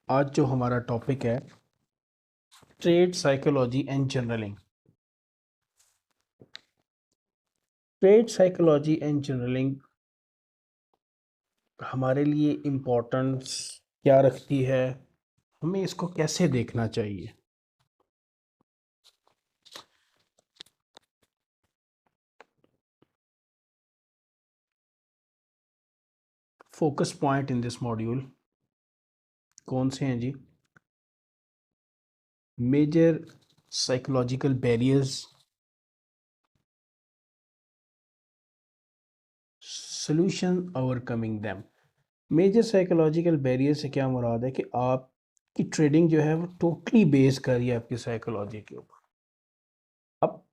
आज जो हमारा टॉपिक है trade psychology and journaling. Trade psychology and journaling हमारे लिए इम्पोर्टेंस क्या रखती है, हमें इसको कैसे देखना चाहिए। Focus point in this module कौन से हैं जी? Major psychological barriers, solution overcoming them. Major psychological barrier से क्या मुराद है कि आपकी ट्रेडिंग जो है वो टोटली बेस कर रही है आपकी साइकोलॉजी के ऊपर। अब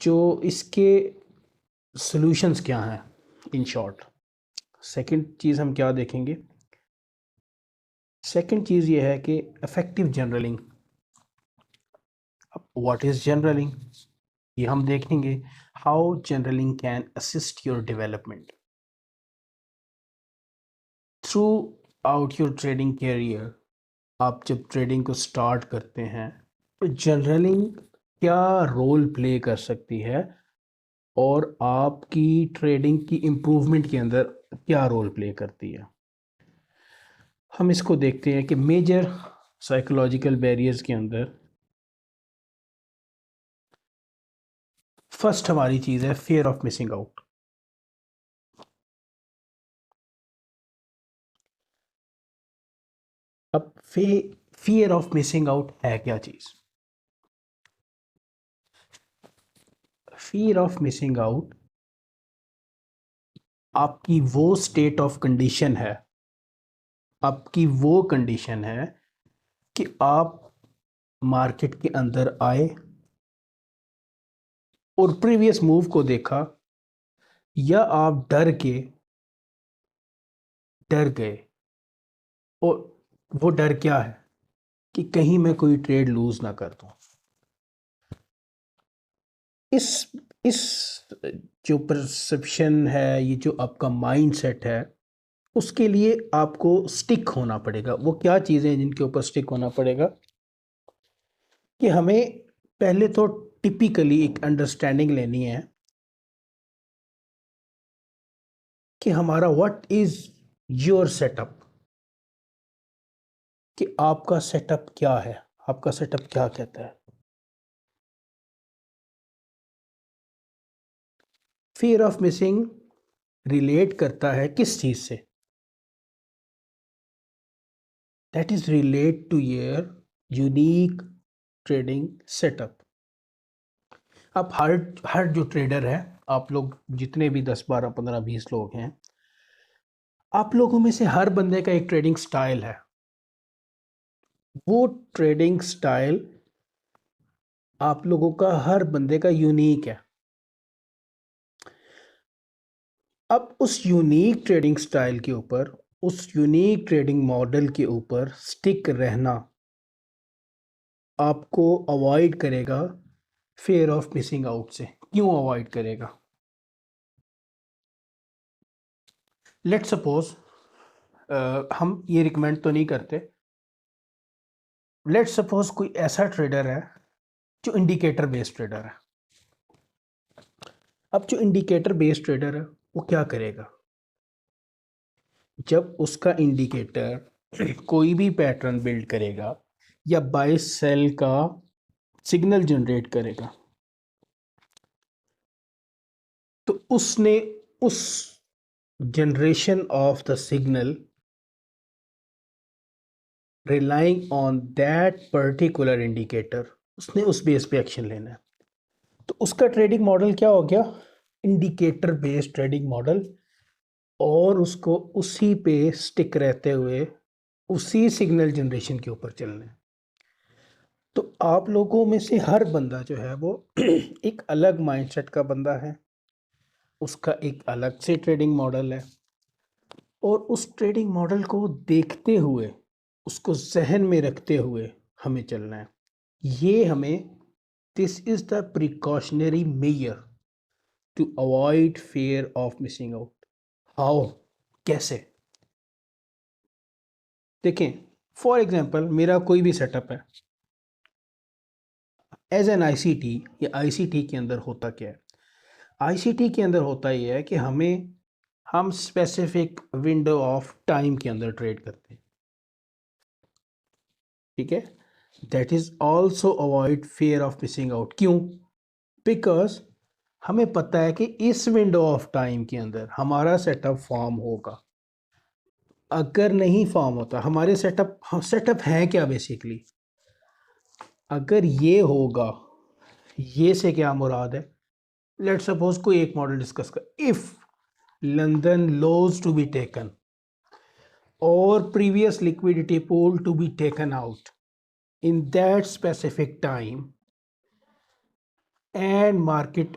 जो इसके सॉल्यूशंस क्या हैं इन शॉर्ट। सेकंड चीज़ हम क्या देखेंगे, सेकंड चीज़ ये है कि इफ़ेक्टिव जर्नलिंग। अब व्हाट इज़ जर्नलिंग ये हम देखेंगे। How journaling can assist your development throughout your trading career. आप जब ट्रेडिंग को स्टार्ट करते हैं तो जर्नलिंग क्या रोल प्ले कर सकती है और आपकी ट्रेडिंग की इम्प्रूवमेंट के अंदर क्या रोल प्ले करती है। हम इसको देखते हैं कि मेजर साइकोलॉजिकल बैरियर्स के अंदर फर्स्ट हमारी चीज़ है फियर ऑफ मिसिंग आउट। अब फियर ऑफ मिसिंग आउट है क्या चीज़? फियर ऑफ मिसिंग आउट आपकी वो स्टेट ऑफ कंडीशन है, आपकी वो कंडीशन है कि आप मार्केट के अंदर आए और प्रीवियस मूव को देखा, या आप डर गए। और वो डर क्या है कि कहीं मैं कोई ट्रेड लूज ना कर दूं। इस जो परसेप्शन है, ये जो आपका माइंड सेट है, उसके लिए आपको स्टिक होना पड़ेगा। वो क्या चीज़ें हैं जिनके ऊपर स्टिक होना पड़ेगा कि हमें पहले तो टिपिकली एक अंडरस्टैंडिंग लेनी है कि हमारा व्हाट इज योर सेटअप, कि आपका सेटअप क्या है, आपका सेटअप क्या कहता है। फियर ऑफ मिसिंग रिलेट करता है किस चीज़ से? That is relate to your unique trading setup. अब हर जो ट्रेडर है, आप लोग जितने भी 10 12 15 20 लोग हैं, आप लोगों में से हर बंदे का एक ट्रेडिंग स्टाइल है। वो ट्रेडिंग स्टाइल आप लोगों का हर बंदे का यूनिक है। अब उस यूनिक ट्रेडिंग स्टाइल के ऊपर, उस यूनिक ट्रेडिंग मॉडल के ऊपर स्टिक रहना आपको अवॉइड करेगा फेयर ऑफ मिसिंग आउट से। क्यों अवॉइड करेगा? लेट सपोज हम ये रिकमेंड तो नहीं करते, लेट सपोज कोई ऐसा ट्रेडर है जो इंडिकेटर बेस्ड ट्रेडर है। अब जो इंडिकेटर बेस्ड ट्रेडर है वो क्या करेगा? जब उसका इंडिकेटर कोई भी पैटर्न बिल्ड करेगा या बाय सेल का सिग्नल जनरेट करेगा, तो उसने उस generation of the signal relying on that particular indicator, उसने उस बेस पे एक्शन लेना है। तो उसका ट्रेडिंग मॉडल क्या हो गया? Indicator based trading model. और उसको उसी पे स्टिक रहते हुए उसी सिग्नल जनरेशन के ऊपर चलना है। तो आप लोगों में से हर बंदा जो है वो एक अलग माइंडसेट का बंदा है, उसका एक अलग से ट्रेडिंग मॉडल है। और उस ट्रेडिंग मॉडल को देखते हुए, उसको जहन में रखते हुए हमें चलना है। ये हमें, this is the precautionary measure to avoid fear of missing out. How? कैसे? देखें, फॉर एग्जांपल मेरा कोई भी सेटअप है एज एन आईसीटी, या आईसीटी के अंदर होता क्या है? आईसीटी के अंदर होता ये है कि हम स्पेसिफिक विंडो ऑफ टाइम के अंदर ट्रेड करते हैं, ठीक है। That is also avoid fear of missing out. क्यों? बिकॉज हमें पता है कि इस विंडो ऑफ टाइम के अंदर हमारा सेटअप फॉर्म होगा। अगर नहीं फॉर्म होता हमारे सेटअप है क्या बेसिकली? अगर ये होगा, ये से क्या मुराद है? लेट सपोज कोई एक मॉडल डिस्कस कर, if London lows to be taken or previous liquidity pool to be taken out in that specific time and market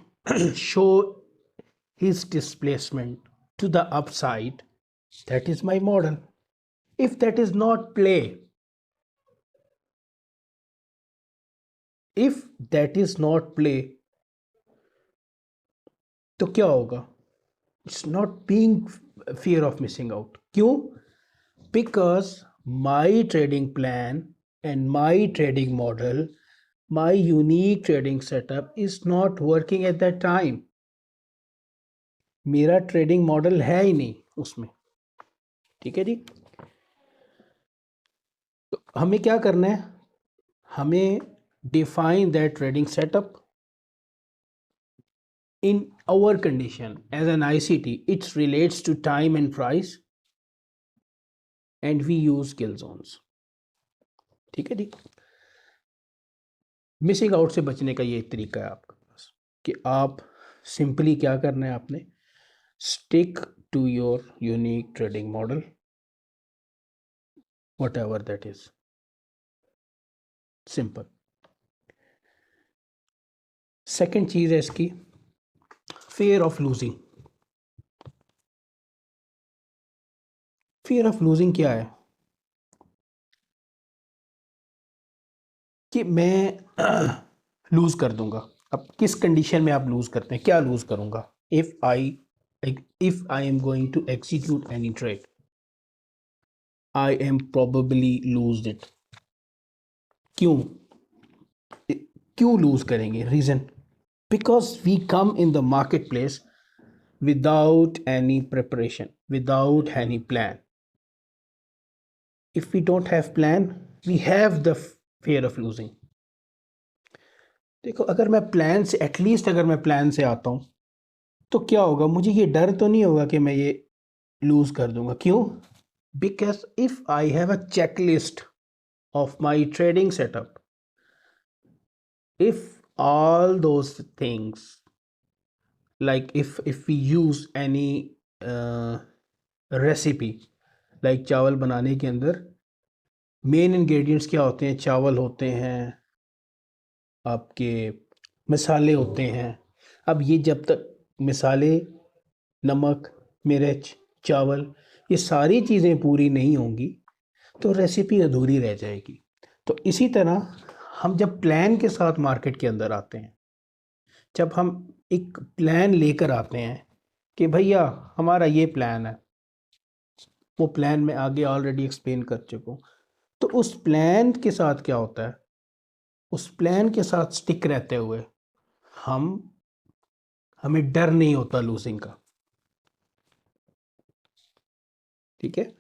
show his displacement to the upside, that is my model. If that is not play, if that is not play, तो क्या होगा? It's not being fear of missing out. क्यों? Because my trading plan and my trading model, my unique trading setup is not working at that time. मेरा trading model है ही नहीं उसमें, ठीक है जी। तो हमें क्या करना है? हमें define that trading setup in our condition as an ICT. It relates to time and price and we use kill zones, ठीक है जी। मिसिंग आउट से बचने का ये तरीका है आपके पास कि आप सिंपली क्या करना है, आपने stick to your unique trading model whatever that is, simple. Second चीज़ है इसकी fear of losing। fear of losing क्या है? कि मैं लूज कर दूंगा। अब किस कंडीशन में आप लूज करते हैं? क्या लूज करूंगा? If I am going to execute any trade, I am probably lose it. क्यों? क्यों लूज करेंगे? Reason, because we come in the market place without any preparation, without any plan. If we don't have plan, we have the fear of losing. देखो, अगर मैं plan से at least अगर मैं plan से आता हूँ तो क्या होगा? मुझे ये डर तो नहीं होगा कि मैं ये लूज कर दूंगा। क्यों? Because if I have a checklist of my trading setup, if all those things, like if we use any recipe, like चावल बनाने के अंदर मेन इंग्रेडिएंट्स क्या होते हैं? चावल होते हैं, आपके मसाले होते हैं। अब ये जब तक मसाले, नमक, मिर्च, चावल, ये सारी चीज़ें पूरी नहीं होंगी तो रेसिपी अधूरी रह जाएगी। तो इसी तरह हम जब प्लान के साथ मार्केट के अंदर आते हैं, जब हम एक प्लान लेकर आते हैं कि भैया हमारा ये प्लान है, वो प्लान मैं आगे ऑलरेडी एक्सप्लेन कर चुका हूँ, तो उस प्लान के साथ क्या होता है? उस प्लान के साथ स्टिक रहते हुए हम हमें डर नहीं होता लूजिंग का, ठीक है।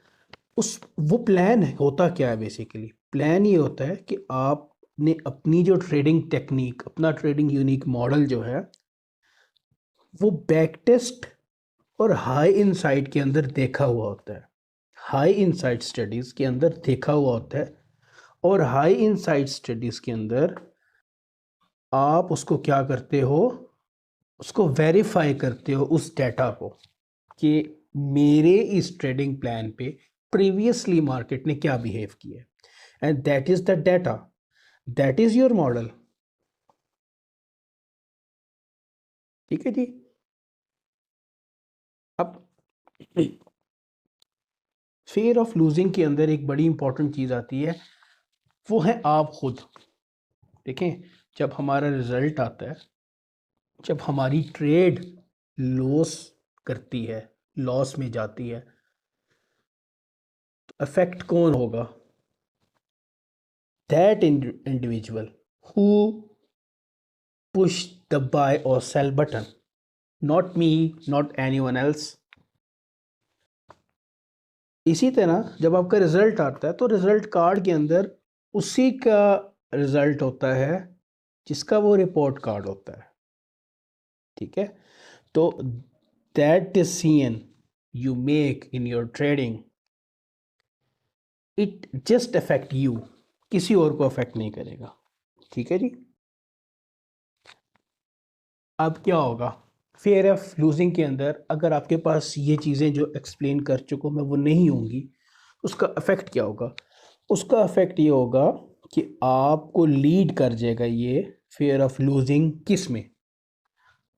उस वो प्लान होता क्या है? बेसिकली प्लान ये होता है कि आपने अपनी जो ट्रेडिंग टेक्निक, अपना ट्रेडिंग यूनिक मॉडल जो है, वो बैक टेस्ट और हाई इनसाइट के अंदर देखा हुआ होता है। हाई इनसाइट स्टडीज़ के अंदर देखा हुआ होता है, और हाई इनसाइट स्टडीज़ के अंदर आप उसको क्या करते हो? उसको वेरीफाई करते हो उस डेटा को कि मेरे इस ट्रेडिंग प्लान पे प्रीवियसली मार्केट ने क्या बिहेव किया है, and that is the data, that is your model, ठीक है जी। अब फेयर ऑफ लूजिंग के अंदर एक बड़ी इंपॉर्टेंट चीज़ आती है, वो है आप खुद। देखें, जब हमारा रिजल्ट आता है, जब हमारी ट्रेड लॉस करती है, लॉस में जाती है, अफेक्ट कौन होगा? That individual who push the buy और sell button, not me, not anyone else. इसी तरह जब आपका रिजल्ट आता है तो रिजल्ट कार्ड के अंदर उसी का रिजल्ट होता है जिसका वो रिपोर्ट कार्ड होता है, ठीक है? तो that decision you make in your trading, it just affect you, किसी और को अफेक्ट नहीं करेगा, ठीक है जी। अब क्या होगा फेयर ऑफ लूजिंग के अंदर, अगर आपके पास ये चीज़ें जो एक्सप्लेन कर चुका हूँ मैं वो नहीं होंगी, उसका इफेक्ट क्या होगा? उसका इफेक्ट ये होगा कि आपको लीड कर जाएगा ये फेयर ऑफ लूजिंग किस में?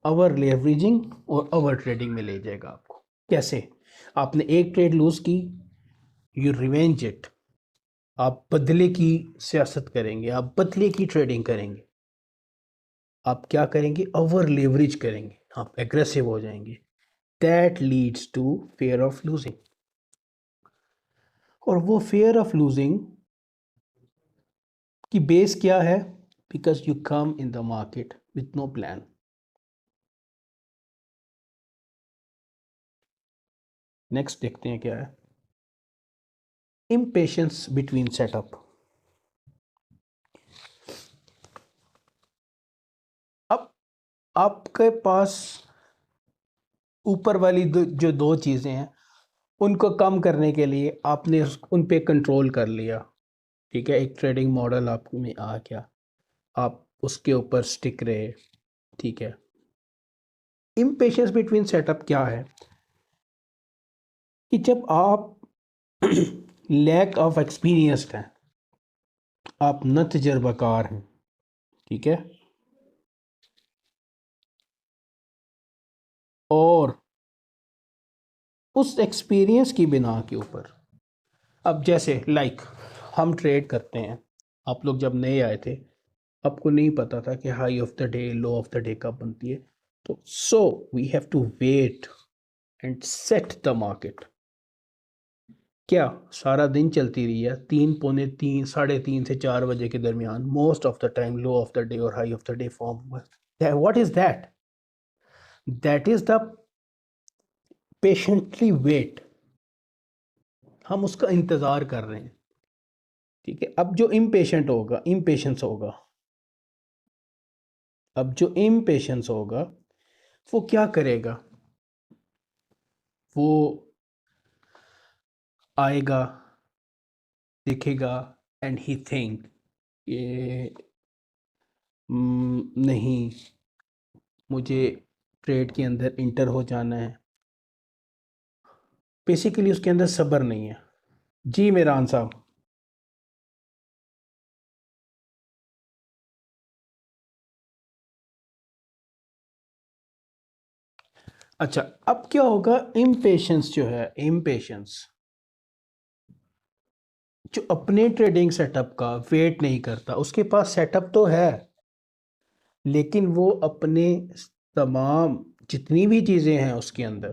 ओवर लेवरेजिंग और ओवर ट्रेडिंग में ले जाएगा आपको। कैसे? आपने एक ट्रेड लूज की, यू रिवेंज इट, आप बदले की सियासत करेंगे, आप बदले की ट्रेडिंग करेंगे, आप क्या करेंगे? ओवर लेवरेज करेंगे, आप एग्रेसिव हो जाएंगे। That leads to fear of losing. और वो फेयर ऑफ लूजिंग की बेस क्या है? Because you come in the market with no plan. Next देखते हैं क्या है। Impatience between setup. अब आपके पास ऊपर वाली जो दो चीज़ें हैं उनको कम करने के लिए आपने उन पे कंट्रोल कर लिया, ठीक है? एक ट्रेडिंग मॉडल आप में आ गया, आप उसके ऊपर स्टिक रहे, ठीक है? इम्पेशंस बिटवीन सेटअप क्या है कि जब आप लैक ऑफ एक्सपीरियंस्ड हैं, आप न तजर्बाकार हैं, ठीक है, और उस एक्सपीरियंस की बिना के ऊपर, अब जैसे हम ट्रेड करते हैं, आप लोग जब नए आए थे आपको नहीं पता था कि high of the day low of the day कब बनती है, तो so we have to wait and set the market. क्या सारा दिन चलती रही है? 3, पौने 3, 3:30 से 4 बजे के दरमियान most of the time low of the day और high of the day form हुआ। What is that? That is the patiently wait, हम उसका इंतजार कर रहे हैं, ठीक है? अब जो इम्पेशेंट होगा, इम्पेशेंस होगा, अब जो इम्पेशेंस होगा वो क्या करेगा? वो आएगा, देखेगा, एंड ही थिंक ये नहीं, मुझे ट्रेड के अंदर इंटर हो जाना है। बेसिकली उसके अंदर सब्र नहीं है। जी मेरान साहब। अच्छा, अब क्या होगा? इम्पेशेंस जो है, इम्पेशेंस जो अपने ट्रेडिंग सेटअप का वेट नहीं करता, उसके पास सेटअप तो है लेकिन वो अपने तमाम जितनी भी चीज़ें हैं उसके अंदर,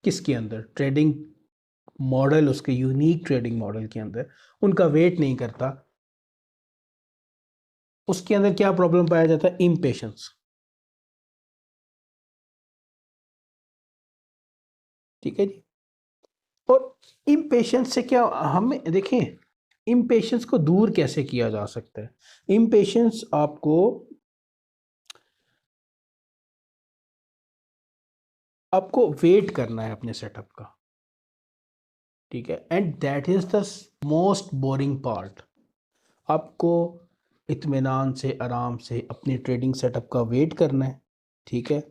किसके अंदर? ट्रेडिंग मॉडल, उसके यूनिक ट्रेडिंग मॉडल के अंदर उनका वेट नहीं करता। उसके अंदर क्या प्रॉब्लम पाया जाता है? इम्पेशेंस, ठीक है जी। और इम्पेशेंस से क्या हमें देखें, इम्पेशेंस को दूर कैसे किया जा सकता है? इम्पेशेंस आपको वेट करना है अपने सेटअप का, ठीक है? And that is the most boring part. आपको इत्मीनान से आराम से अपने ट्रेडिंग सेटअप का वेट करना है, ठीक है?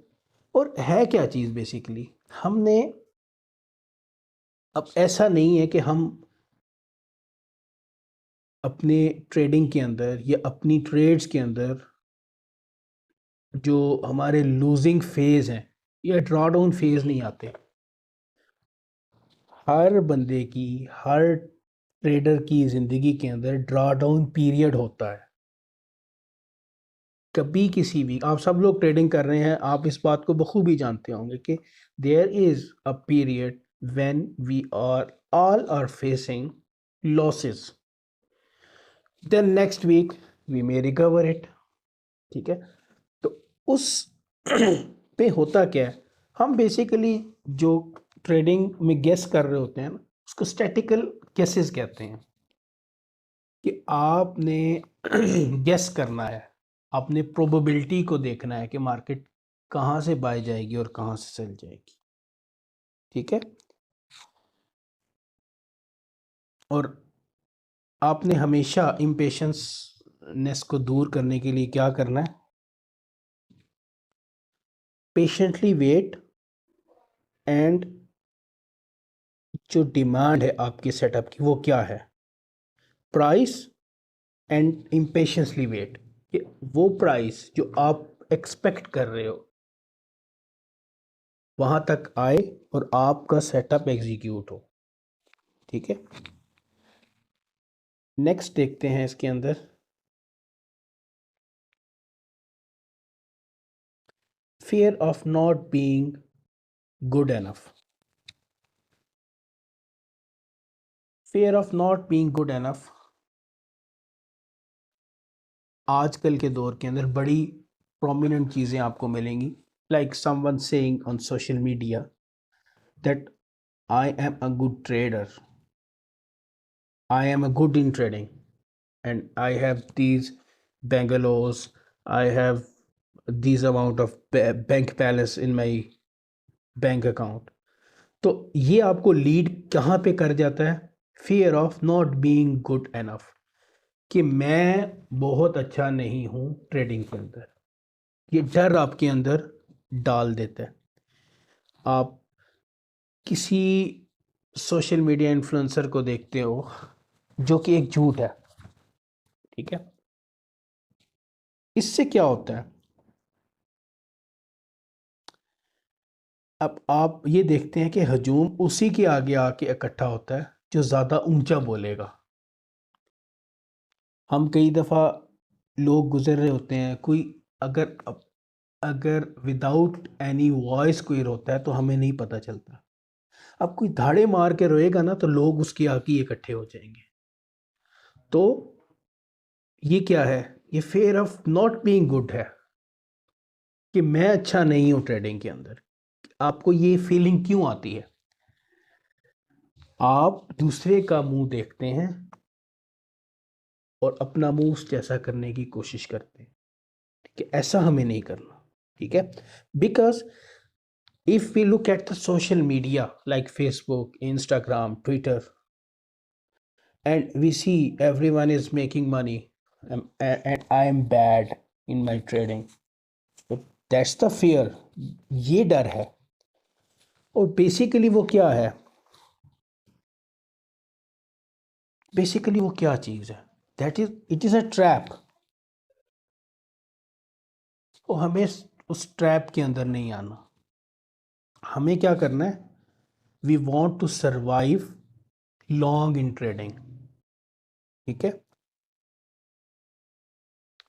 और है क्या चीज़ बेसिकली, हमने, अब ऐसा नहीं है कि हम अपने ट्रेडिंग के अंदर या अपनी ट्रेड्स के अंदर जो हमारे लूजिंग फेज़ हैं या ड्रॉ डाउन फेज़ नहीं आते। हर बंदे की, हर ट्रेडर की ज़िंदगी के अंदर ड्रॉ डाउन पीरियड होता है। कभी किसी भी, आप सब लोग ट्रेडिंग कर रहे हैं, आप इस बात को बखूबी जानते होंगे कि there is a period when we are all are facing losses, then next week we may recover it. ठीक है, तो उस पे होता क्या है, हम बेसिकली जो ट्रेडिंग में गेस कर रहे होते हैं ना, उसको स्टैटिकल गेसेस कहते हैं। कि आपने गेस करना है, आपने प्रोबेबिलिटी को देखना है कि मार्केट कहाँ से बाय जाएगी और कहाँ से सेल जाएगी। ठीक है, और आपने हमेशा इम्पेशंसनेस को दूर करने के लिए क्या करना है, पेशेंटली वेट एंड जो डिमांड है आपके सेटअप की वो क्या है, प्राइस एंड इम्पेशंसली वेट, कि वो प्राइस जो आप एक्सपेक्ट कर रहे हो वहां तक आए और आपका सेटअप एग्जीक्यूट हो। ठीक है, नेक्स्ट देखते हैं इसके अंदर, fear of not being good enough. Fear of not being good enough आजकल के दौर के अंदर बड़ी प्रोमिनेंट चीज़ें आपको मिलेंगी, like someone saying on social media that I am a good trader, I am a good in trading and I have these bungalows, I have these amount of bank balance in my bank account. तो ये आपको lead कहाँ पे कर जाता है, fear of not being good enough, कि मैं बहुत अच्छा नहीं हूँ ट्रेडिंग के अंदर। ये डर आपके अंदर डाल देता है। आप किसी सोशल मीडिया इन्फ्लुएंसर को देखते हो जो कि एक झूठ है। ठीक है, इससे क्या होता है, अब आप ये देखते हैं कि हजूम उसी के आगे आके इकट्ठा होता है जो ज़्यादा ऊंचा बोलेगा। हम कई दफ़ा लोग गुजर रहे होते हैं, कोई अगर अगर विदाउट एनी वॉइस कोई रोता है तो हमें नहीं पता चलता। अब कोई धाड़े मार के रोएगा ना तो लोग उसके आगे इकट्ठे हो जाएंगे। तो ये क्या है, ये fair of not being good है, कि मैं अच्छा नहीं हूँ ट्रेडिंग के अंदर। आपको ये फीलिंग क्यों आती है, आप दूसरे का मुंह देखते हैं और अपना मुंह उस जैसा करने की कोशिश करते हैं। ठीक है, ऐसा हमें नहीं करना। ठीक है, because if we look at the social media like Facebook, Instagram, Twitter, and we see everyone is making money and I am bad in my trading, that's the fear, ये डर है। और बेसिकली वो क्या है, बेसिकली वो क्या चीज़ है, that is it is a trap. तो हमें उस ट्रैप के अंदर नहीं आना। हमें क्या करना है, we want to survive long in trading. ठीक है,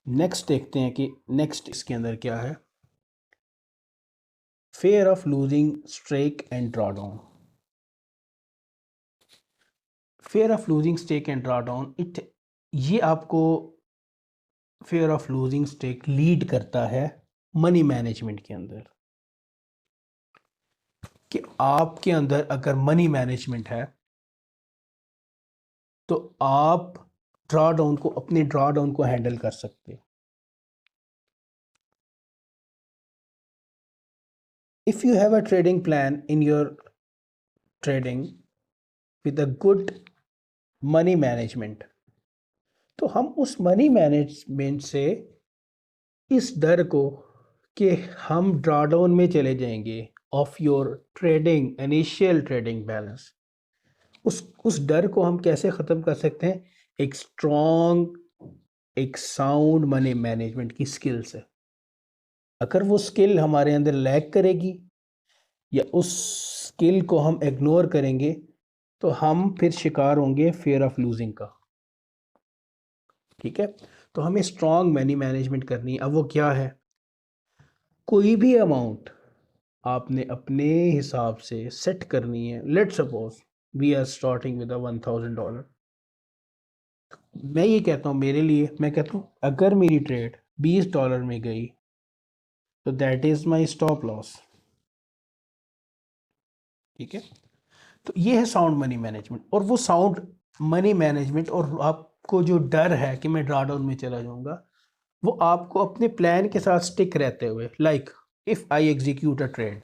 नेक्स्ट देखते हैं कि नेक्स्ट इसके अंदर क्या है, fear of losing streak and drawdown. Fear of losing stake and drawdown, ये आपको fear of losing stake lead करता है मनी मैनेजमेंट के अंदर। कि आपके अंदर अगर मनी मैनेजमेंट है तो आप ड्रॉ डाउन को, अपने ड्रॉ डाउन को हैंडल कर सकते हो। If you have a trading plan in your trading with a good money management, तो हम उस मनी मैनेजमेंट से इस डर को कि हम ड्रॉडाउन में चले जाएंगे of your trading initial trading balance, उस डर को हम कैसे ख़त्म कर सकते हैं, एक स्ट्रॉन्ग, एक साउंड मनी मैनेजमेंट की स्किल से। अगर वो स्किल हमारे अंदर लैक करेगी या उस स्किल को हम इग्नोर करेंगे तो हम फिर शिकार होंगे फियर ऑफ लूजिंग का। ठीक है, तो हमें स्ट्रॉन्ग मनी मैनेजमेंट करनी है। अब वो क्या है, कोई भी अमाउंट आपने अपने हिसाब से सेट करनी है। Let suppose we are starting with $1000। मैं ये कहता हूँ, मेरे लिए मैं कहता हूँ अगर मेरी ट्रेड $20 में गई तो that is my stop loss. ठीक है, तो ये है साउंड मनी मैनेजमेंट। और वो साउंड मनी मैनेजमेंट और आपको जो डर है कि मैं ड्रॉडाउन में चला जाऊंगा, वो आपको अपने प्लान के साथ स्टिक रहते हुए, like if I execute a trade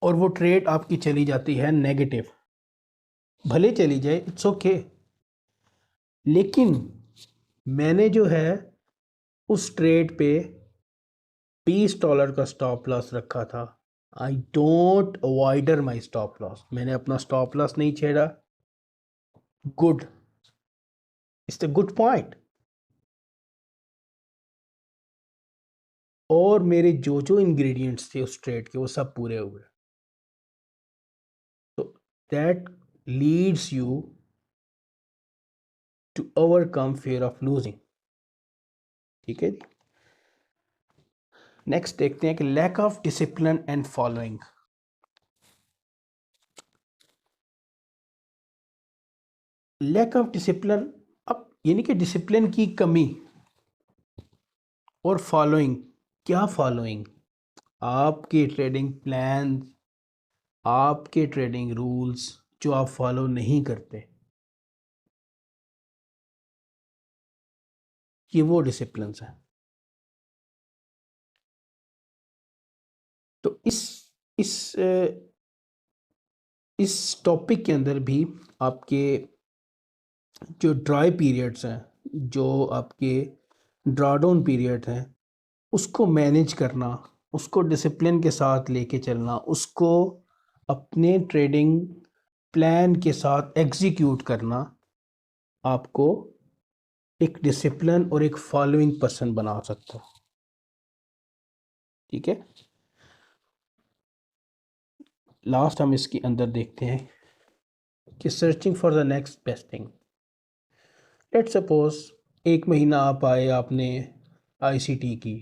और वो ट्रेड आपकी चली जाती है नेगेटिव, भले चली जाए, इट्स ओके, लेकिन मैंने जो है उस ट्रेड पे $20 का स्टॉप लॉस रखा था। I don't avoider my stop loss, मैंने अपना स्टॉप लॉस नहीं छेड़ा। Good, it's the good point. और मेरे जो जो इंग्रेडिएंट्स थे उस ट्रेड के वो सब पूरे हुए। तो that leads you to overcome fear of losing. ठीक है जी, नेक्स्ट देखते हैं कि lack of discipline and following. Lack of discipline, अब यानी कि डिसिप्लिन की कमी और फॉलोइंग। क्या फॉलोइंग? आपके ट्रेडिंग प्लान, आपके ट्रेडिंग रूल्स जो आप फॉलो नहीं करते, ये वो डिसिप्लिन हैं। तो इस इस टॉपिक के अंदर भी आपके जो ड्राई पीरियड्स हैं, जो आपके ड्रॉडाउन पीरियड हैं, उसको मैनेज करना, उसको डिसिप्लिन के साथ लेके चलना, उसको अपने ट्रेडिंग प्लान के साथ एग्जीक्यूट करना, आपको एक डिसिप्लिन और एक फॉलोइंग पर्सन बना सकता है। ठीक है, लास्ट हम इसके अंदर देखते हैं कि searching for the next best thing. Let suppose एक महीना आप आए, आपने आईसीटी की,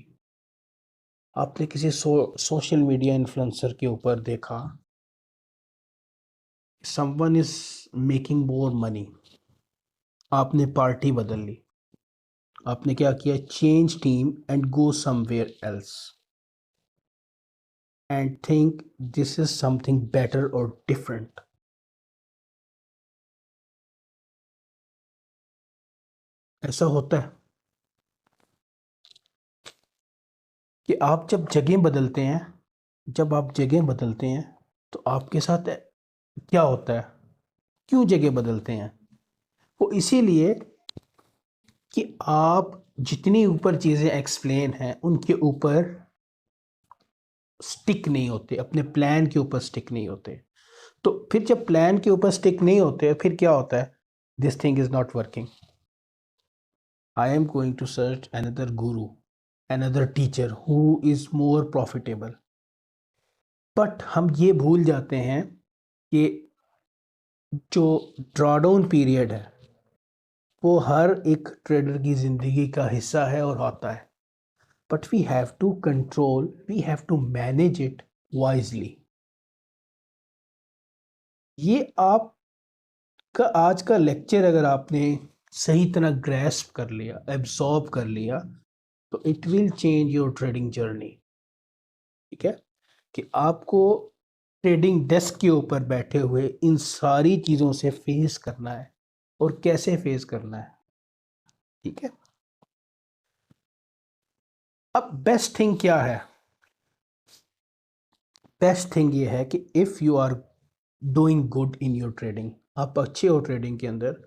आपने किसी सोशल मीडिया इन्फ्लुएंसर के ऊपर देखा someone is making more money, आपने पार्टी बदल ली, आपने क्या किया, change team and go somewhere else and think this is something better और डिफरेंट। ऐसा होता है कि आप जब जगह बदलते हैं, जब आप जगह बदलते हैं तो आपके साथ क्या होता है, क्यों जगह बदलते हैं? वो इसीलिए कि आप जितनी ऊपर चीज़ें एक्सप्लेन हैं उनके ऊपर स्टिक नहीं होते, अपने प्लान के ऊपर स्टिक नहीं होते। तो फिर जब प्लान के ऊपर स्टिक नहीं होते फिर क्या होता है, this thing is not working, I am going to search another guru, another teacher who is more profitable. But हम ये भूल जाते हैं कि जो ड्रॉडाउन पीरियड है वो हर एक ट्रेडर की ज़िंदगी का हिस्सा है और होता है, but we have to control, we have to manage it wisely. ये आपका आज का लेक्चर अगर आपने सही तरह ग्रैस्प कर लिया, एब्सॉर्ब कर लिया, तो it will change your trading journey. ठीक है, कि आपको ट्रेडिंग डेस्क के ऊपर बैठे हुए इन सारी चीज़ों से फेस करना है और कैसे फेस करना है। ठीक है, अब बेस्ट थिंग क्या है? बेस्ट थिंग ये है कि if you are doing good in your trading, आप अच्छे हो ट्रेडिंग के अंदर,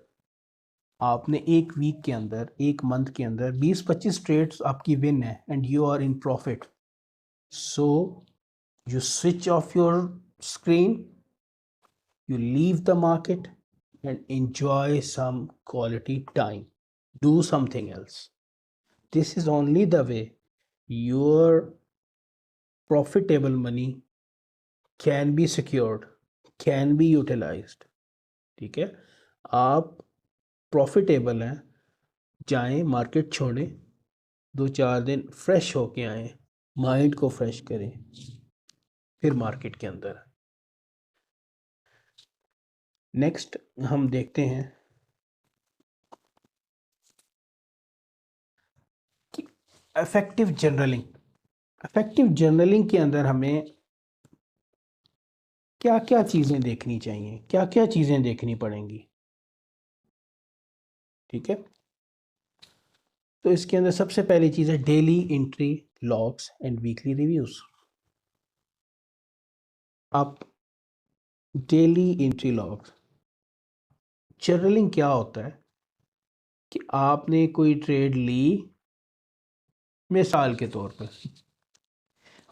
आपने एक वीक के अंदर, एक मंथ के अंदर 20-25 ट्रेड्स आपकी विन है and you are in profit, so you switch off your screen, you leave the market and enjoy some quality time. Do something else. This is only the way your profitable money can be secured, can be utilized. ठीक है, आप profitable हैं, जाएं market छोड़ें, 2-4 दिन fresh होके आएं, mind को फ्रेश करें, फिर मार्केट के अंदर नेक्स्ट हम देखते हैं कि इफेक्टिव जर्नलिंग। इफेक्टिव जर्नलिंग के अंदर हमें क्या क्या चीज़ें देखनी चाहिए, क्या क्या चीज़ें देखनी पड़ेंगी। ठीक है, तो इसके अंदर सबसे पहली चीज़ है daily entry logs and weekly reviews. आप डेली एंट्री लॉग्स, जर्नलिंग क्या होता है कि आपने कोई ट्रेड ली, मिसाल के तौर पर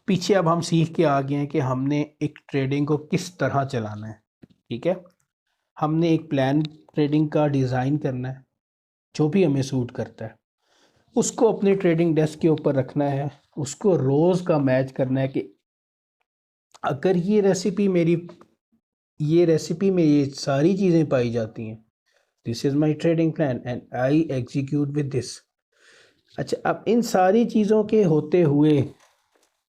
पीछे अब हम सीख के आ गए हैं कि हमने एक ट्रेडिंग को किस तरह चलाना है। ठीक है, हमने एक प्लान ट्रेडिंग का डिज़ाइन करना है जो भी हमें सूट करता है, उसको अपने ट्रेडिंग डेस्क के ऊपर रखना है, उसको रोज़ का मैच करना है कि अगर ये रेसिपी में ये सारी चीज़ें पाई जाती हैं, this is my trading plan and I execute with this. अच्छा, अब इन सारी चीज़ों के होते हुए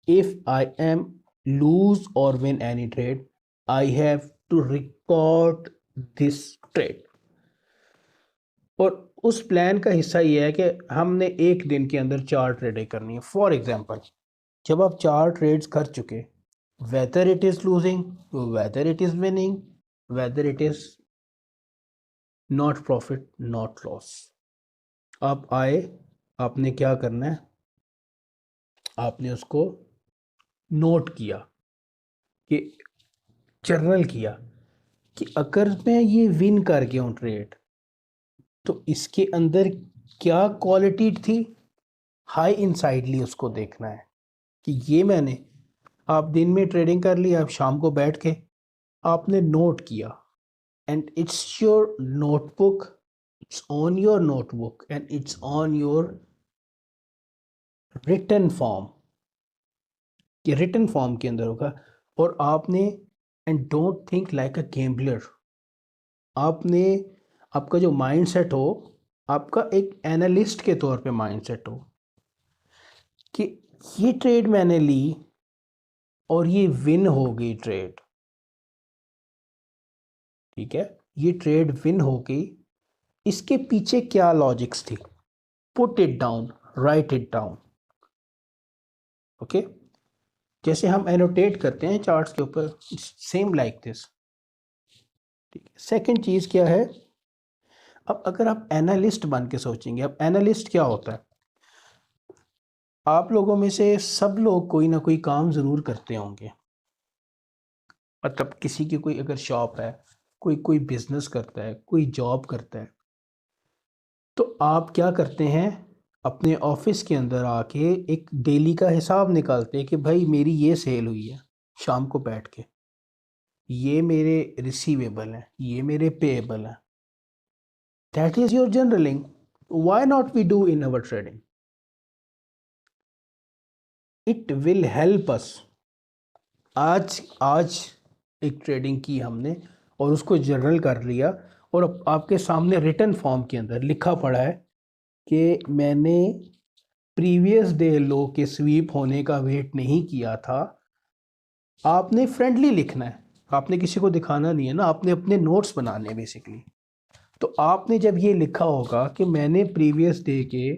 if I am lose or win any trade, I have to record this trade। और उस प्लान का हिस्सा ये है कि हमने एक दिन के अंदर 4 ट्रेडें करनी है। फॉर एग्जांपल, जब आप 4 ट्रेड्स कर चुके, whether it is losing, whether it is winning, whether it is not profit not loss, आप आए, आपने क्या करना है, आपने उसको नोट किया कि जर्नल किया कि अगर मैं ये विन कर गया हूँ ट्रेड, तो इसके अंदर क्या क्वालिटी थी, हाई इनसाइडली उसको देखना है कि ये मैंने, आप दिन में ट्रेडिंग कर ली, आप शाम को बैठ के आपने नोट किया and it's your notebook, it's on your notebook and it's on your written form, कि रिटन फॉर्म के अंदर होगा। और आपने, and don't think like a gambler, आपने, आपका जो माइंड सेट हो, आपका एक एनालिस्ट के तौर पे माइंड सेट हो कि ये ट्रेड मैंने ली और ये विन हो गई ट्रेड। ठीक है, ये ट्रेड विन हो गई, इसके पीछे क्या लॉजिक्स थी, put it down, right it down. Okay, जैसे हम एनोटेट करते हैं चार्ट्स के ऊपर, सेम लाइक दिस। ठीक है, सेकेंड चीज़ क्या है, अब अगर आप एनालिस्ट बन के सोचेंगे, अब एनालिस्ट क्या होता है, आप लोगों में से सब लोग कोई ना कोई काम ज़रूर करते होंगे। मतलब किसी की कोई अगर शॉप है, कोई कोई बिजनेस करता है, कोई जॉब करता है, तो आप क्या करते हैं, अपने ऑफिस के अंदर आके एक डेली का हिसाब निकालते हैं कि भाई मेरी ये सेल हुई है, शाम को बैठ के ये मेरे रिसीवेबल हैं, ये मेरे पेएबल हैं। That is your journaling. Why not we do in our trading, it will help us. आज आज एक ट्रेडिंग की हमने और उसको जर्नल कर लिया, और अब आपके सामने रिटन फॉर्म के अंदर लिखा पड़ा है कि मैंने प्रीवियस डे लो के स्वीप होने का वेट नहीं किया था। आपने फ्रेंडली लिखना है, आपने किसी को दिखाना नहीं है ना, आपने अपने नोट्स बनाने हैं बेसिकली। तो आपने जब ये लिखा होगा कि मैंने प्रीवियस डे के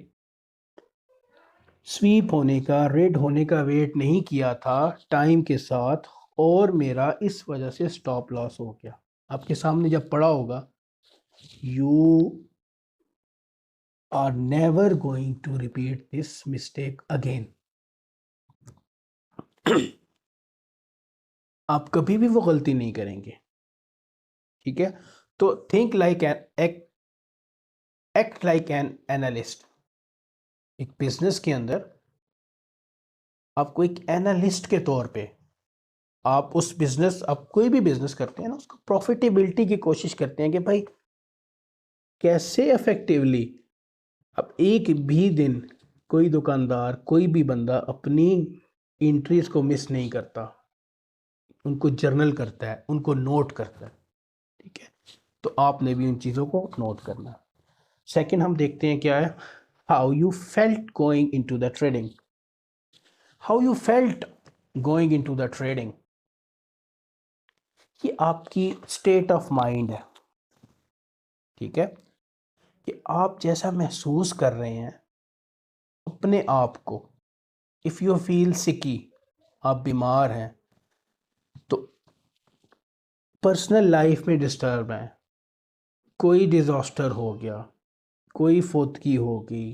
स्वीप होने का, रेड होने का वेट नहीं किया था टाइम के साथ, और मेरा इस वजह से स्टॉप लॉस हो गया, आपके सामने जब पड़ा होगा, you are never going to repeat this mistake again. आप कभी भी वो गलती नहीं करेंगे। ठीक है, तो think like an, act like an analyst. एक बिजनेस के अंदर आपको एक एनालिस्ट के तौर पे, आप उस बिजनेस, आप कोई भी बिजनेस करते हैं ना, उसको प्रॉफिटेबिलिटी की कोशिश करते हैं कि भाई कैसे इफेक्टिवली, अब एक भी दिन कोई दुकानदार, कोई भी बंदा अपनी एंट्रीज को मिस नहीं करता, उनको जर्नल करता है, उनको नोट करता है। ठीक है, तो आपने भी उन चीज़ों को नोट करना है। सेकंड हम देखते हैं क्या है, how you felt going into the trading. How you felt going into the trading, ये आपकी स्टेट ऑफ माइंड है, ठीक है, कि आप जैसा महसूस कर रहे हैं अपने आप को। इफ़ यू फील सिकी, आप बीमार हैं, तो पर्सनल लाइफ में डिस्टर्ब हैं, कोई डिज़ास्टर हो गया, कोई फौतगी हो गई,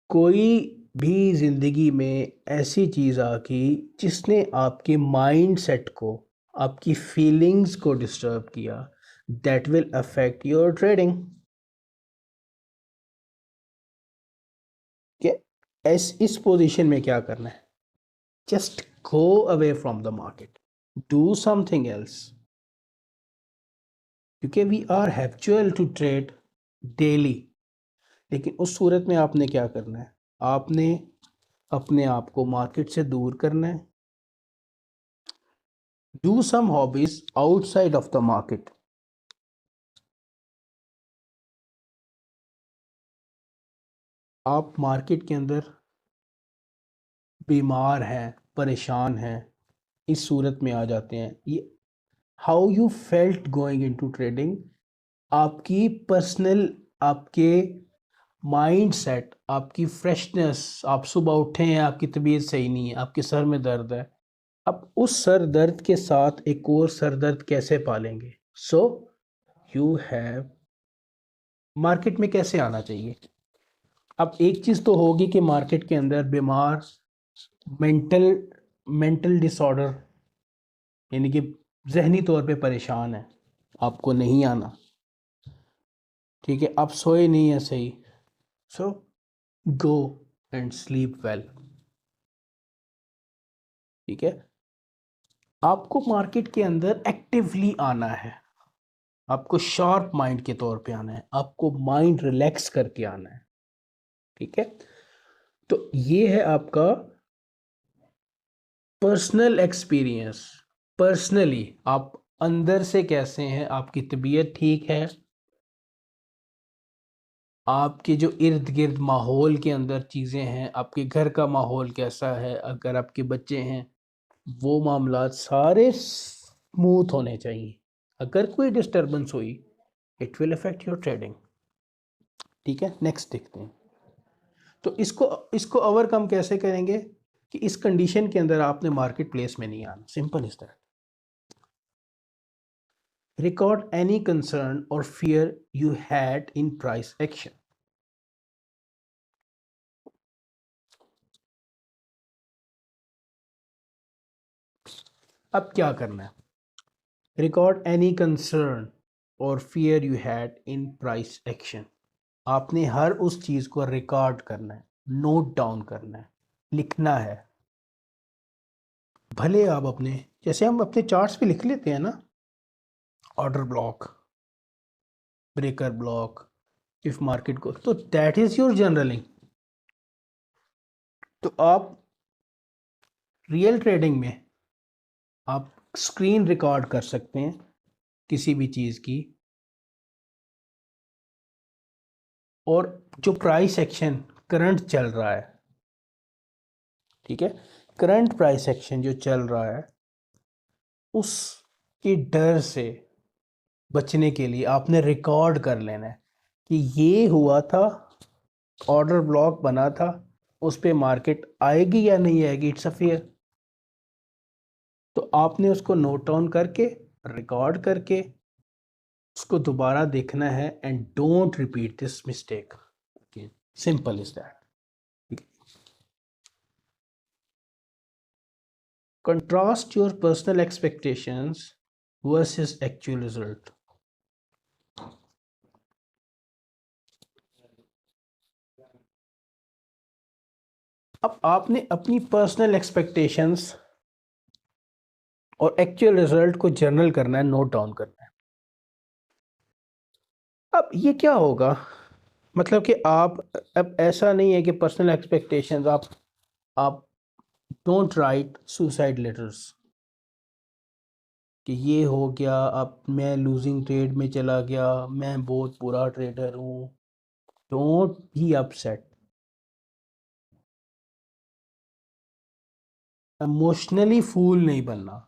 कोई भी ज़िंदगी में ऐसी चीज़ आ गई जिसने आपके माइंड सेट को, आपकी फीलिंग्स को डिस्टर्ब किया, that will affect your trading. कि इस पोजीशन में क्या करना है, just go away from the market, do something else, क्योंकि we are habitual to trade daily. लेकिन उस सूरत में आपने क्या करना है, आपने अपने आप को मार्केट से दूर करना है, do some hobbies outside of the market. आप मार्केट के अंदर बीमार हैं, परेशान हैं, इस सूरत में आ जाते हैं। ये how you felt going into trading, आपकी पर्सनल, आपके माइंड सेट, आपकी फ्रेशनेस, आप सुबह उठे हैं, आपकी तबीयत सही नहीं है, आपके सर में दर्द है, अब उस सर दर्द के साथ एक और सर दर्द कैसे पालेंगे? सो यू हैव, मार्केट में कैसे आना चाहिए? अब एक चीज़ तो होगी कि मार्केट के अंदर बीमार, मेंटल मेंटल डिसऑर्डर, यानी कि जहनी तौर पे परेशान है, आपको नहीं आना, ठीक है, आप सोए नहीं है सही, सो गो एंड स्लीप वेल, ठीक है। आपको मार्केट के अंदर एक्टिवली आना है, आपको शार्प माइंड के तौर पे आना है, आपको माइंड रिलैक्स करके आना है, ठीक है। तो ये है आपका पर्सनल एक्सपीरियंस, पर्सनली आप अंदर से कैसे हैं, आपकी तबीयत ठीक है, आपके जो इर्द गिर्द माहौल के अंदर चीज़ें हैं, आपके घर का माहौल कैसा है, अगर आपके बच्चे हैं, वो मामलात सारे स्मूथ होने चाहिए। अगर कोई डिस्टरबेंस हुई, it will affect your trading, ठीक है। नेक्स्ट देखते हैं। तो इसको इसको ओवरकम कैसे करेंगे, कि इस कंडीशन के अंदर आपने मार्केट प्लेस में नहीं आना, simple is that. Record any concern और fear you had in price action. अब क्या करना है, रिकॉर्ड एनी कंसर्न और fear you had in price action. आपने हर उस चीज़ को रिकॉर्ड करना है, नोट डाउन करना है, लिखना है। भले आप अपने, जैसे हम अपने चार्ट्स पे लिख लेते हैं ना, order block, breaker block, if market को, तो दैट इज योर जर्नलिंग। तो आप रियल ट्रेडिंग में आप स्क्रीन रिकॉर्ड कर सकते हैं किसी भी चीज़ की, और जो प्राइस एक्शन करंट चल रहा है, ठीक है, करंट प्राइस एक्शन जो चल रहा है, उसके डर से बचने के लिए आपने रिकॉर्ड कर लेना है कि ये हुआ था, ऑर्डर ब्लॉक बना था, उस पे मार्केट आएगी या नहीं आएगी, इट्स अ फेयर। तो आपने उसको नोट डाउन करके, रिकॉर्ड करके, उसको दोबारा देखना है, and don't repeat this mistake again, simple is that. Contrast your personal expectations versus actual result. अब आपने अपनी पर्सनल एक्सपेक्टेशंस और एक्चुअल रिजल्ट को जर्नल करना है, नोट डाउन करना है। अब ये क्या होगा, मतलब कि आप, अब ऐसा नहीं है कि पर्सनल एक्सपेक्टेशंस, आप डोंट राइट सुसाइड लेटर्स कि ये हो गया, अब मैं लूजिंग ट्रेड में चला गया, मैं बहुत बुरा ट्रेडर हूँ। डोंट बी अपसेट, इमोशनली फूल नहीं बनना।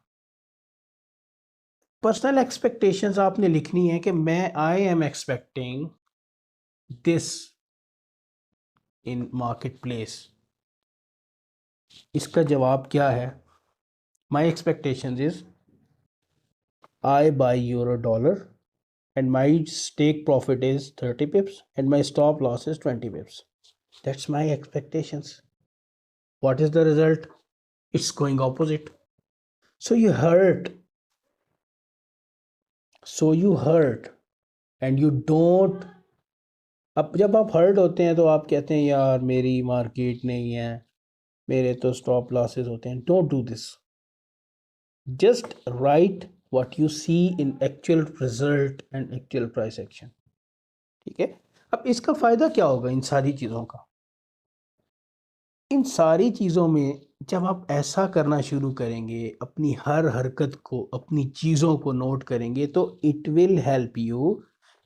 पर्सनल एक्सपेक्टेशंस आपने लिखनी है कि मैं I am expecting this in market place. इसका जवाब क्या है? माई expectations is I buy euro dollar and my stake profit is 30 pips and my stop loss is 20 pips. That's my expectations. What is the result? It's going opposite. So you hurt. And you don't. अब जब आप hurt होते हैं तो आप कहते हैं यार मेरी मार्केट नहीं है, मेरे तो स्टॉप लॉसेस होते हैं. Don't do this. Just right what you see in actual result and actual price action. ठीक है. अब इसका फायदा क्या होगा इन सारी चीज़ों का? इन सारी चीज़ों में जब आप ऐसा करना शुरू करेंगे, अपनी हर हरकत को, अपनी चीज़ों को नोट करेंगे, तो it will help you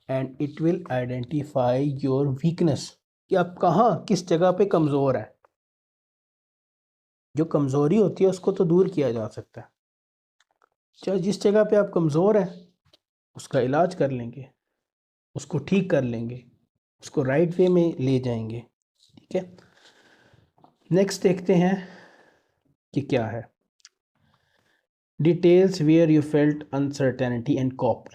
and it will identify your weakness कि आप कहाँ किस जगह पे कमज़ोर है. जो कमज़ोरी होती है उसको तो दूर किया जा सकता है. चाहे जिस जगह पे आप कमज़ोर हैं उसका इलाज कर लेंगे, उसको ठीक कर लेंगे, उसको राइट वे में ले जाएंगे. ठीक है. नेक्स्ट देखते हैं कि क्या है. Details where you felt uncertainty and coped.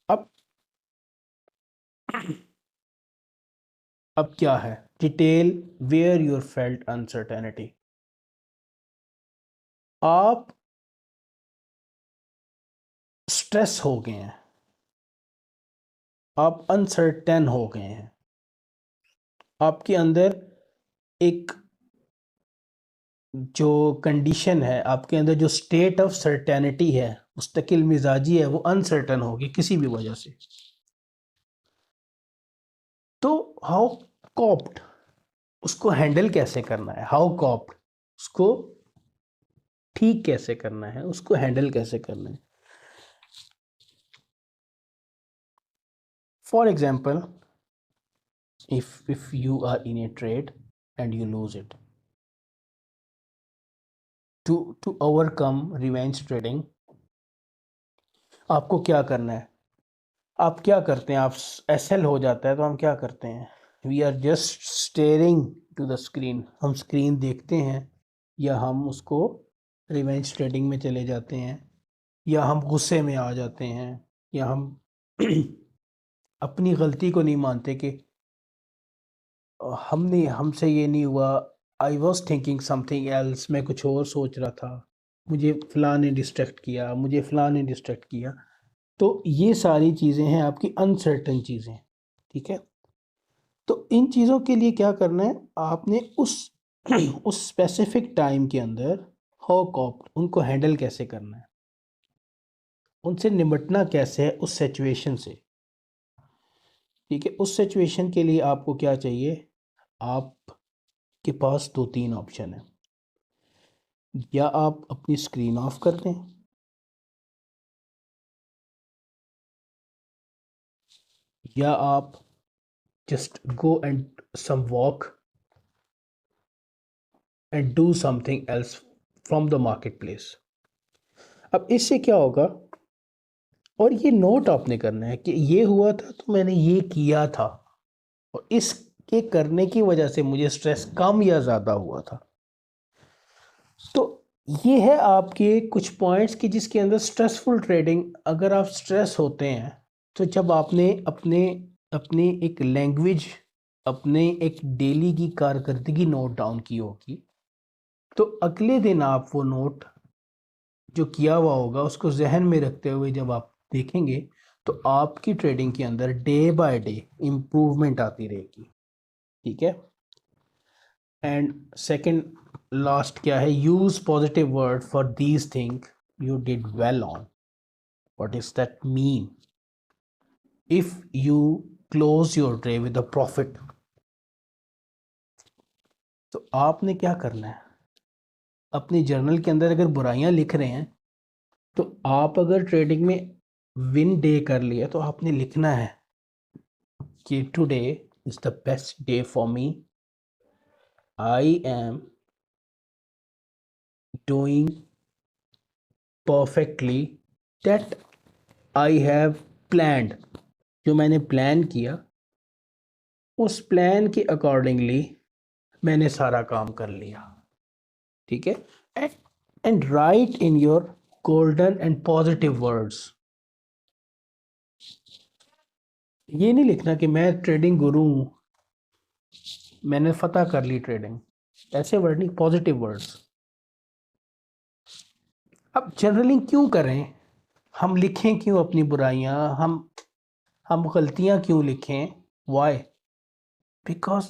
अब अब क्या है? Detail where your felt uncertainty. आप स्ट्रेस हो गए हैं, आप अनसर्टेन हो गए हैं, आपके अंदर एक जो कंडीशन है, आपके अंदर जो स्टेट ऑफ सर्टेनिटी है, मुस्तकिल मिजाजी है, वो अनसर्टन होगी किसी भी वजह से. तो हाउ कॉप्ड, उसको हैंडल कैसे करना है? हाउ कॉप्ड, उसको ठीक कैसे करना है, उसको हैंडल कैसे करना है? For example, if you are in a trade and you lose it, to overcome revenge trading, आपको क्या करना है? आप क्या करते हैं? आप एसएल हो जाता है तो हम क्या करते हैं? We are just staring to the screen. हम स्क्रीन देखते हैं, या हम उसको रिवेंज ट्रेडिंग में चले जाते हैं, या हम गुस्से में आ जाते हैं, या हम अपनी गलती को नहीं मानते कि हमसे ये नहीं हुआ, I was thinking something else, मैं कुछ और सोच रहा था, मुझे फ़लाँ ने डिस्ट्रैक्ट किया, मुझे फ़लाँ ने डिस्ट्रैक्ट किया. तो ये सारी चीज़ें हैं आपकी अनसर्टन चीज़ें. ठीक है. तो इन चीज़ों के लिए क्या करना है? आपने उस उस स्पेसिफिक टाइम के अंदर हाउ कॉप उनको हैंडल कैसे करना है, उनसे निपटना कैसे है उस सिचुएशन से. ठीक है. उस सिचुएशन के लिए आपको क्या चाहिए? आपके पास 2-3 ऑप्शन है. या आप अपनी स्क्रीन ऑफ कर दें, या आप just go and some walk and do something else from the marketplace. अब इससे क्या होगा? और ये नोट आपने करना है कि ये हुआ था तो मैंने ये किया था, और इसके करने की वजह से मुझे स्ट्रेस कम या ज़्यादा हुआ था. तो ये है आपके कुछ पॉइंट्स कि जिसके अंदर स्ट्रेसफुल ट्रेडिंग, अगर आप स्ट्रेस होते हैं तो जब आपने अपने अपने एक लैंग्वेज, अपने एक डेली की कारकर्दगी नोट डाउन की होगी, तो अगले दिन आप वो नोट जो किया हुआ होगा उसको जहन में रखते हुए जब आप देखेंगे तो आपकी ट्रेडिंग के अंदर डे बाय डे इम्प्रूवमेंट आती रहेगी. ठीक है. एंड सेकंड लास्ट क्या है? Use positive word for these thing you did well on. What is that mean? If you close your day with a profit, तो आपने क्या करना है? अपनी जर्नल के अंदर अगर बुराइयां लिख रहे हैं, तो आप अगर ट्रेडिंग में विन डे कर लिया तो आपने लिखना है कि today is the best day for me. I am doing perfectly that I have planned. जो मैंने प्लान किया उस प्लान के अकॉर्डिंगली मैंने सारा काम कर लिया, ठीक है। And right in your golden and positive words. ये नहीं लिखना कि मैं ट्रेडिंग गुरु हूँ, मैंने फतह कर ली ट्रेडिंग, ऐसे वर्ड नहीं, पॉजिटिव वर्ड्स। अब जर्नलिंग क्यों करें, हम लिखें क्यों अपनी बुराइयां, हम गलतियां क्यों लिखें? Why? Because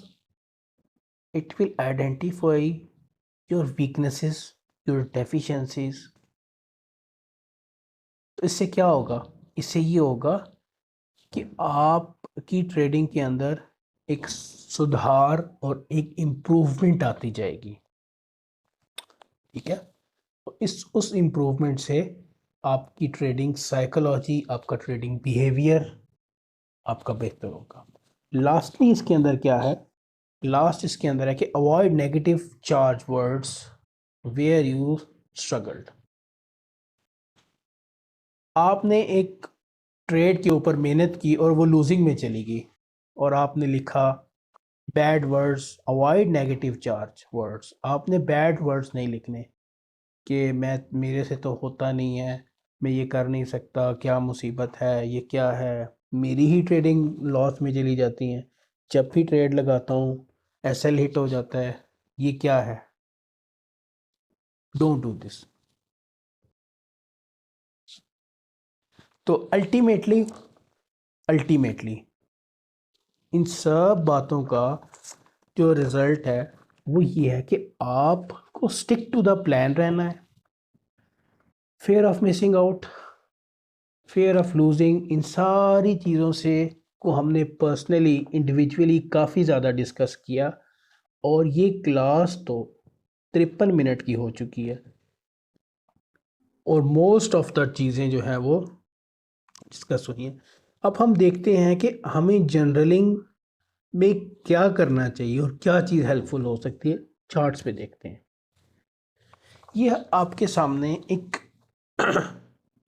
it will identify your weaknesses, your deficiencies. तो इससे क्या होगा? इससे ये होगा कि आपकी ट्रेडिंग के अंदर एक सुधार और एक इम्प्रूवमेंट आती जाएगी, ठीक है। तो उस इम्प्रूवमेंट से आपकी ट्रेडिंग साइकोलॉजी, आपका ट्रेडिंग बिहेवियर आपका बेहतर होगा। लास्टली इसके अंदर क्या है? लास्ट इसके अंदर है कि avoid negative charge words where you struggled. आपने एक ट्रेड के ऊपर मेहनत की और वो लूजिंग में चली गई और आपने लिखा bad words, avoid negative charge words. आपने बैड वर्ड्स नहीं लिखने कि मेरे से तो होता नहीं है, मैं ये कर नहीं सकता, क्या मुसीबत है, ये क्या है, मेरी ही ट्रेडिंग लॉस में चली जाती है, जब भी ट्रेड लगाता हूँ एसएल हिट हो जाता है, ये क्या है। Don't do this. तो अल्टीमेटली इन सब बातों का जो रिजल्ट है वो ये है कि आपको स्टिक टू द प्लान रहना है। Fear of missing out, fear of losing, इन सारी चीज़ों से को हमने पर्सनली इंडिविजुअली काफ़ी ज़्यादा डिस्कस किया और ये क्लास तो 53 मिनट की हो चुकी है और मोस्ट ऑफ द चीज़ें जो हैं वो डिस्कस हुई हैं। अब हम देखते हैं कि हमें जनरलिंग में क्या करना चाहिए और क्या चीज़ हेल्पफुल हो सकती है। चार्ट्स पे देखते हैं। ये आपके सामने एक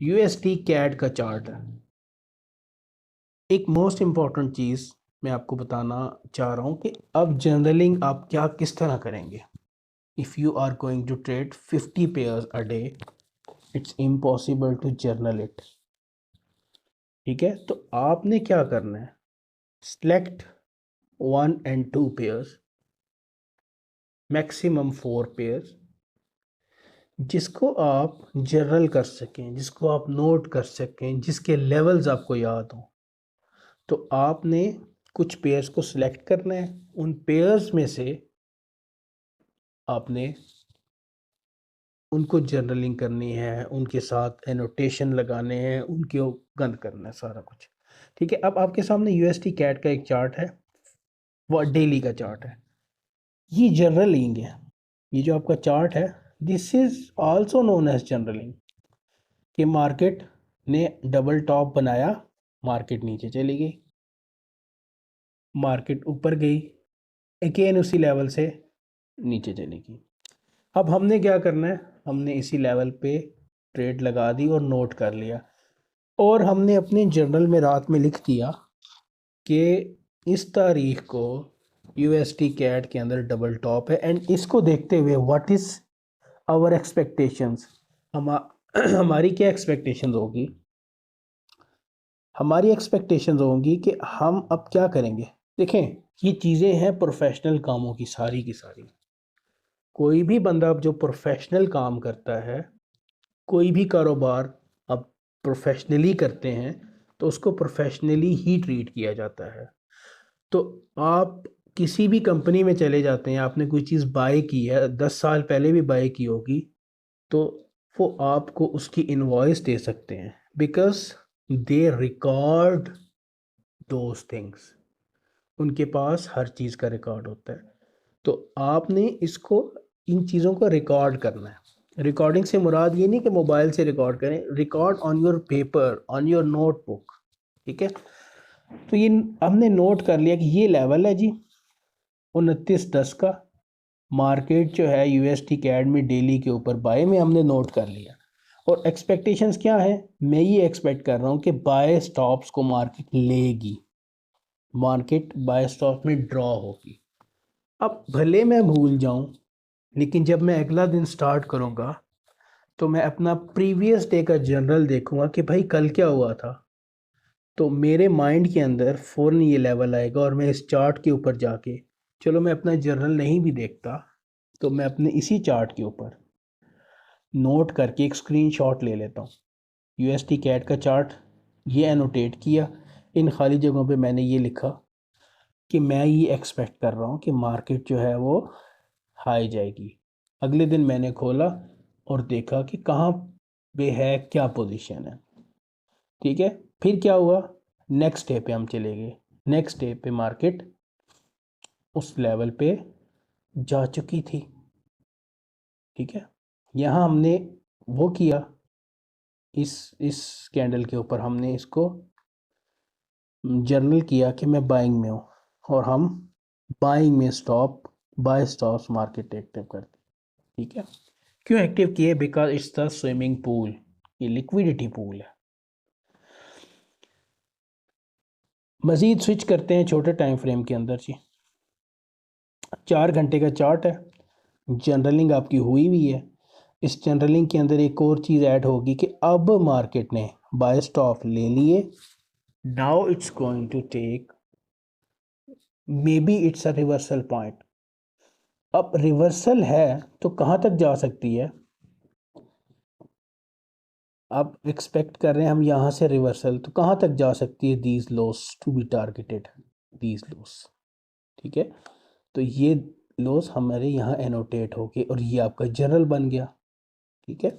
यूएसडी कैड का चार्ट है। एक मोस्ट इम्पॉर्टेंट चीज़ मैं आपको बताना चाह रहा हूँ कि अब जर्नलिंग आप क्या किस तरह करेंगे। If you are going to trade 50 pairs a day, it's impossible to journal it, ठीक है। तो आपने क्या करना है, select 1 and 2 pairs, maximum 4 pairs, जिसको आप जर्नल कर सकें, जिसको आप नोट कर सकें, जिसके लेवल्स आपको याद हों। तो आपने कुछ पेयर्स को सिलेक्ट करना है, उन पेयर्स में से आपने उनको जर्नलिंग करनी है, उनके साथ एनोटेशन लगाने हैं, उनके गंद करना है सारा कुछ, ठीक है। अब आपके सामने यूएसडी कैट का एक चार्ट है, वो डेली का चार्ट है। ये जर्नलिंग है, ये जो आपका चार्ट है this is also known as journaling. कि मार्केट ने डबल टॉप बनाया, मार्केट नीचे चली गई, मार्केट ऊपर गई, अगेन उसी लेवल से नीचे चली गई। अब हमने क्या करना है, हमने इसी लेवल पे ट्रेड लगा दी और नोट कर लिया और हमने अपने जर्नल में रात में लिख दिया कि इस तारीख को यूएसडी कैट के अंदर डबल टॉप है एंड इसको देखते हुए व्हाट इज़ आवर एक्सपेक्टेशंस। हमारी क्या एक्सपेक्टेशंस होगी? हमारी एक्सपेक्टेशंस होंगी कि हम अब क्या करेंगे। देखें, ये चीज़ें हैं प्रोफेशनल कामों की सारी की सारी। कोई भी बंदा अब जो प्रोफेशनल काम करता है, कोई भी कारोबार अब प्रोफेशनली करते हैं तो उसको प्रोफेशनली ही ट्रीट किया जाता है। तो आप किसी भी कंपनी में चले जाते हैं, आपने कोई चीज़ बाय की है, 10 साल पहले भी बाय की होगी, तो वो आपको उसकी इनवॉइस दे सकते हैं because they record those things. उनके पास हर चीज़ का रिकॉर्ड होता है। तो आपने इसको, इन चीज़ों को रिकॉर्ड करना है। रिकॉर्डिंग से मुराद ये नहीं कि मोबाइल से रिकॉर्ड करें, record on your paper, on your notebook, ठीक है। तो ये हमने नोट कर लिया कि ये लेवल है जी 29.10 का। मार्केट जो है यूएसडी कैड में डेली के ऊपर बाय में हमने नोट कर लिया। और एक्सपेक्टेशंस क्या है, मैं ये एक्सपेक्ट कर रहा हूँ कि बाय स्टॉप्स को मार्केट लेगी, मार्केट बाय स्टॉप में ड्रॉ होगी। अब भले मैं भूल जाऊं, लेकिन जब मैं अगला दिन स्टार्ट करूंगा तो मैं अपना प्रीवियस डे का जनरल देखूंगा कि भाई कल क्या हुआ था। तो मेरे माइंड के अंदर फ़ौरन ये लेवल आएगा और मैं इस चार्ट के ऊपर जाके, चलो मैं अपना जनरल नहीं भी देखता तो मैं अपने इसी चार्ट के ऊपर नोट करके एक स्क्रीनशॉट ले लेता हूँ। यूएसडी कैट का चार्ट ये एनोटेट किया, इन खाली जगहों पे मैंने ये लिखा कि मैं ये एक्सपेक्ट कर रहा हूँ कि मार्केट जो है वो हाई जाएगी। अगले दिन मैंने खोला और देखा कि कहाँ पे है, क्या पोजीशन है। ठीक है, फिर क्या हुआ, नेक्स्ट डे पे हम चले गए। नेक्स्ट डे पे मार्केट उस लेवल पे जा चुकी थी। ठीक है, यहाँ हमने वो किया, इस कैंडल के ऊपर हमने इसको जर्नल किया कि मैं बाइंग में हूँ, और हम बाइंग में बाय स्टॉप्स मार्केट एक्टिव करते। ठीक है, क्यों एक्टिव किए, because it's the swimming pool, ये लिक्विडिटी पूल है। मज़ीद स्विच करते हैं छोटे टाइम फ्रेम के अंदर जी। 4 घंटे का चार्ट है, जनरलिंग आपकी हुई हुई है। इस जनरलिंग के अंदर एक और चीज़ ऐड होगी कि अब मार्केट ने बाय स्टॉप ले लिए। Now it's going to take, maybe it's a reversal point. अब रिवर्सल है तो कहाँ तक जा सकती है, आप एक्सपेक्ट कर रहे हैं हम यहाँ से रिवर्सल, तो कहाँ तक जा सकती है, these lows to be targeted, these lows. ठीक है, तो ये लॉस हमारे यहाँ एनोटेट हो गए और ये आपका जनरल बन गया। ठीक है,